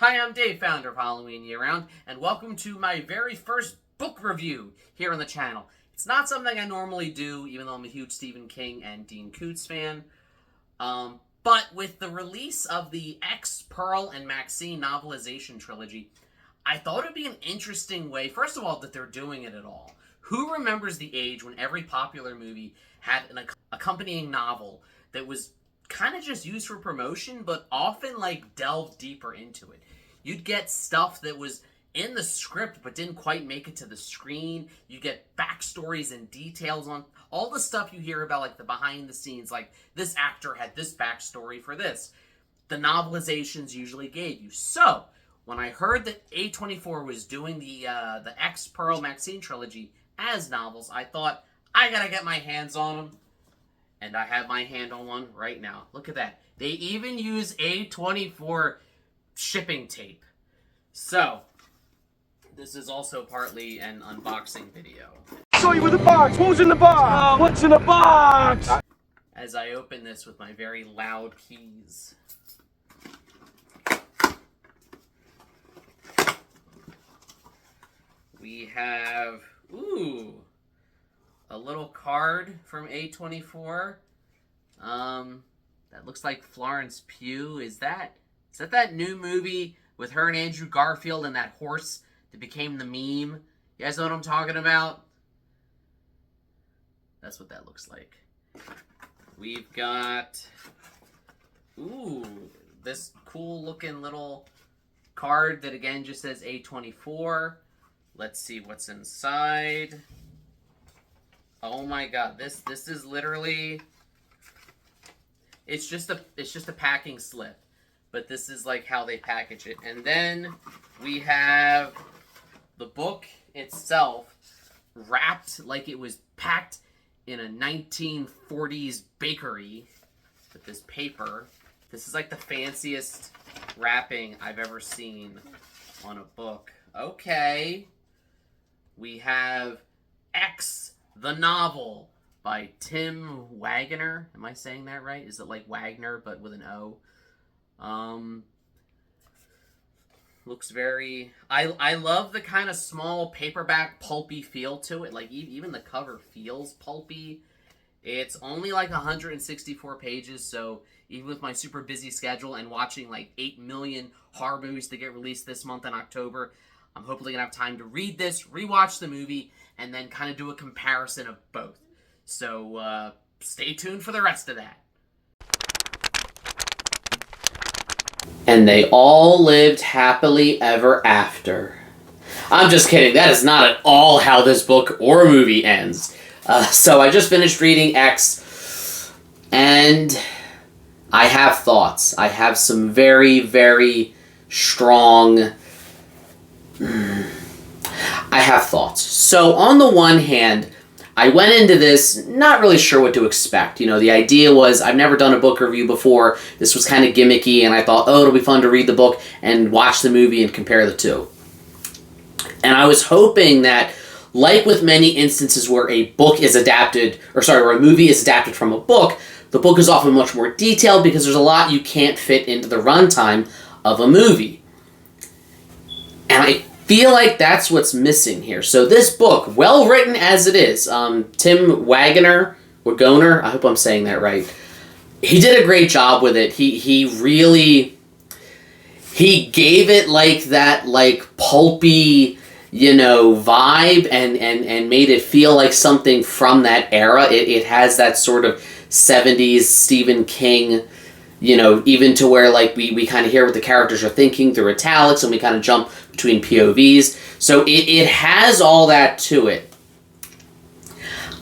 Hi, I'm Dave, founder of Halloween Year Round, and welcome to my very first book review here on the channel. It's not something I normally do, even though I'm a huge Stephen King and Dean Koontz fan. But with the release of the X, Pearl, and Maxxxine novelization trilogy, I thought it would be an interesting way, first of all, that they're doing it at all. Who remembers the age when every popular movie had an accompanying novel that was kind of just used for promotion, but often like delved deeper into it? You'd get stuff that was in the script but didn't quite make it to the screen. You get backstories and details on all the stuff you hear about, like the behind the scenes, like this actor had this backstory for this. The novelizations usually gave you. So when I heard that A24 was doing the X, Pearl, Maxxxine trilogy as novels, I thought, I gotta get my hands on them. And I have my hand on one right now. Look at that. They even use A24 shipping tape. So, this is also partly an unboxing video. Show you with the box. What's in the box? What's in the box? As I open this with my very loud keys. We have, a little card from A24. That looks like Florence Pugh. Is that new movie with her and Andrew Garfield and that horse that became the meme? You guys know what I'm talking about? That's what that looks like. We've got, this cool looking little card that again just says A24. Let's see what's inside. Oh my god, this is literally, it's just a packing slip, but this is like how they package it. And then we have the book itself wrapped like it was packed in a 1940s bakery with this paper. This is like the fanciest wrapping I've ever seen on a book. Okay. We have X, the novel by Tim Wagner. Am I saying that right? Is it like Wagner but with an O? Looks very, I love the kind of small paperback pulpy feel to it. Like even the cover feels pulpy. It's only like 164 pages, so even with my super busy schedule and watching like 8 million horror movies that get released this month in October, I'm hopefully gonna have time to read this, rewatch the movie, and then kind of do a comparison of both. So stay tuned for the rest of that. And they all lived happily ever after. I'm just kidding. That is not at all how this book or movie ends. So I just finished reading X, and I have thoughts. I have some very, very strong... I have thoughts. So on the one hand, I went into this not really sure what to expect. You know, the idea was I've never done a book review before. This was kind of gimmicky, and I thought, oh, it'll be fun to read the book and watch the movie and compare the two. And I was hoping that, like with many instances where a book is adapted, where a movie is adapted from a book, the book is often much more detailed because there's a lot you can't fit into the runtime of a movie. And I feel like that's what's missing here. So this book, well written as it is, Tim Wagner, I hope I'm saying that right. He did a great job with it. He gave it like that pulpy, vibe and made it feel like something from that era. It has that sort of 70s Stephen King, even to where like we kind of hear what the characters are thinking through italics, and we kind of jump between POVs. So it has all that to it.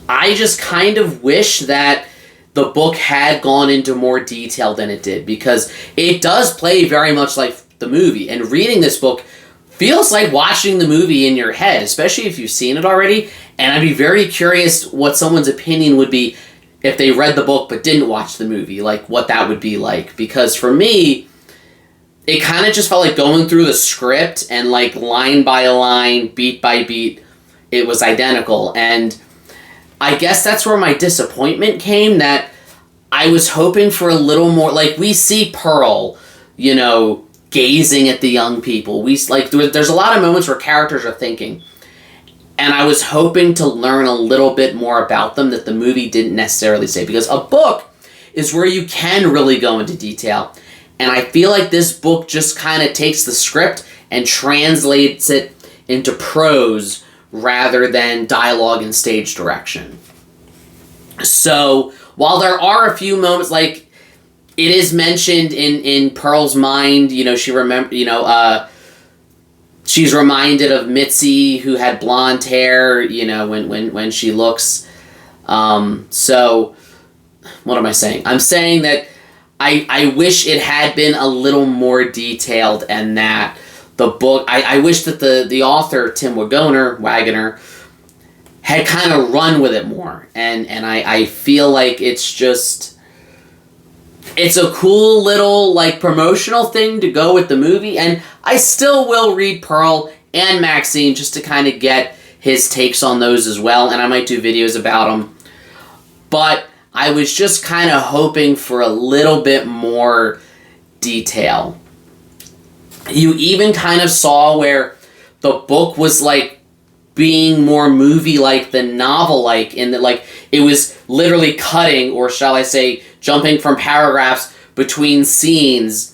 I just kind of wish that the book had gone into more detail than it did, because it does play very much like the movie, and reading this book feels like watching the movie in your head, especially if you've seen it already. And I'd be very curious what someone's opinion would be if they read the book but didn't watch the movie, like what that would be like. Because for me, it kind of just felt like going through the script, and like line by line, beat by beat, it was identical. And I guess that's where my disappointment came, that I was hoping for a little more, like we see Pearl, gazing at the young people. There's a lot of moments where characters are thinking, and I was hoping to learn a little bit more about them that the movie didn't necessarily say, because a book is where you can really go into detail, and I feel like this book just kind of takes the script and translates it into prose rather than dialogue and stage direction. So while there are a few moments, like, it is mentioned in Pearl's mind, you know, she's reminded of Mitzi, who had blonde hair, you know, when she looks. So what am I saying? I'm saying that I wish it had been a little more detailed, and that the book, I wish that the author, Tim Wagoner, had kind of run with it more. And I feel like it's a cool little, like, promotional thing to go with the movie, and I still will read Pearl and Maxxxine just to kind of get his takes on those as well, and I might do videos about them. But I was just kind of hoping for a little bit more detail. You even kind of saw where the book was, like, being more movie-like than novel-like, in that, like, it was literally cutting, or shall I say, jumping from paragraphs between scenes,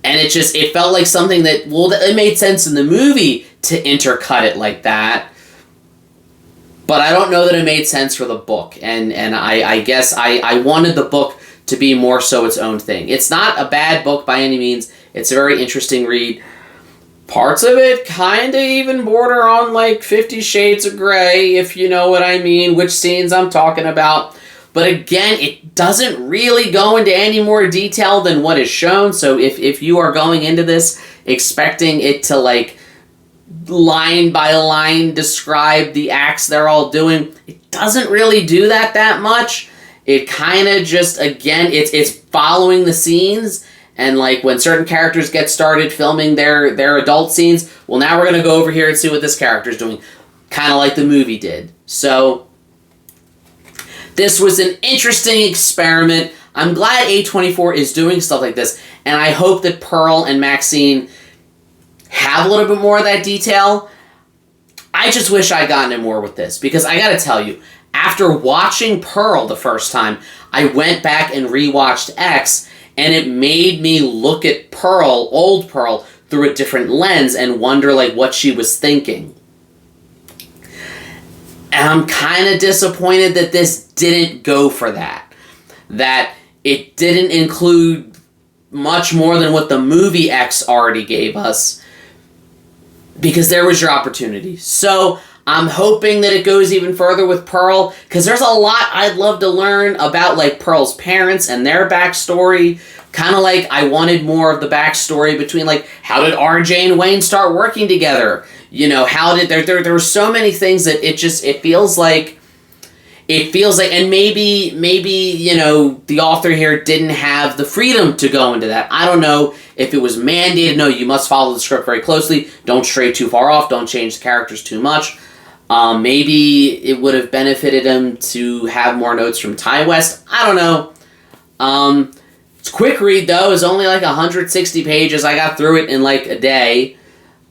and it felt like something that, well, it made sense in the movie to intercut it like that, but I don't know that it made sense for the book, and I guess I wanted the book to be more so its own thing. It's not a bad book by any means. It's a very interesting read. Parts of it kind of even border on, like, 50 Shades of Grey, if you know what I mean, which scenes I'm talking about. But again, it doesn't really go into any more detail than what is shown. So if you are going into this expecting it to, like, line by line describe the acts they're all doing, it doesn't really do that much. It kind of just, again, it's following the scenes. And, like, when certain characters get started filming their adult scenes, well, now we're going to go over here and see what this character's doing. Kind of like the movie did. So this was an interesting experiment. I'm glad A24 is doing stuff like this, and I hope that Pearl and Maxxxine have a little bit more of that detail. I just wish I'd gotten it more with this, because I gotta tell you, after watching Pearl the first time, I went back and rewatched X, and it made me look at Pearl, old Pearl, through a different lens and wonder, like, what she was thinking. And I'm kind of disappointed that this didn't go for that. That it didn't include much more than what the movie X already gave us. Because there was your opportunity. So I'm hoping that it goes even further with Pearl, because there's a lot I'd love to learn about, like, Pearl's parents and their backstory. Kind of like I wanted more of the backstory between, like, how did RJ and Wayne start working together? You know, how did there were so many things that it feels like, and maybe, you know, the author here didn't have the freedom to go into that. I don't know if it was mandated. No, you must follow the script very closely. Don't stray too far off. Don't change the characters too much. Maybe it would have benefited him to have more notes from Ty West. I don't know. It's a quick read, though. It's only like 160 pages. I got through it in like a day.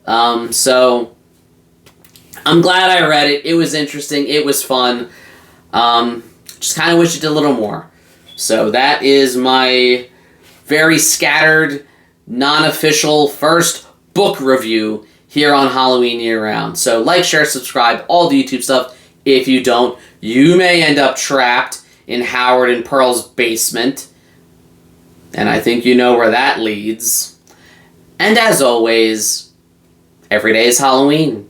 So I'm glad I read it. It was interesting. It was fun. Just kind of wish it did a little more. So that is my very scattered, non-official first book review here on Halloween Year Round. So like, share, subscribe, all the YouTube stuff. If you don't, you may end up trapped in Howard and Pearl's basement. And I think you know where that leads. And as always, every day is Halloween.